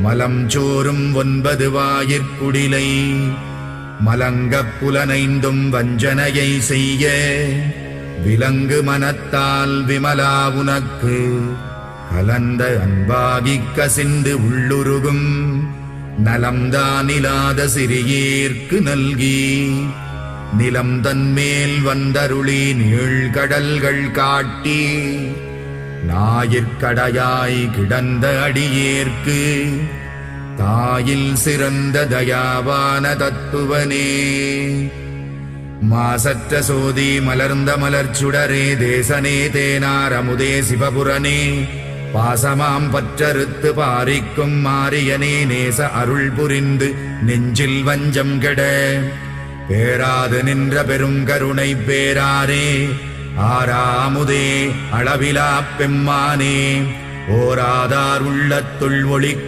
மலம் சோறும் 9 வாயிற்குடிலை மலங்கப் புலனைந்தும் வஞ்சனையை செய்ய விலங்கு மனத்தால் விமலா உனக்கு கலந்த அன்பாகிக் கசிந்து உள்ளுருகும் நலம்தானிலாத சிறியேற்கு நல்கி நிலம் தன்மேல் வந்தருளி நீழ்கடல்கள் காட்டி ஞாயிற்கடையாய் கிடந்த அடியேற்கு தாயில் சிறந்த தயாவான தத்துவனே. மாசற்ற சோதி மலர்ந்த மலர்ச்சுடரே தேசனே தேனார் அமுதே சிவபுரனே பாசமாம் பற்றறுத்து பாரிக்கும் மாரியனே நேச அருள் புரிந்து நெஞ்சில் வஞ்சம் கெட பேராது நின்ற பெருங்கருணை பேராரே ஆராமுதே அளவிலா பெம்மானே ஓராதார் உள்ளத்துள் ஒளி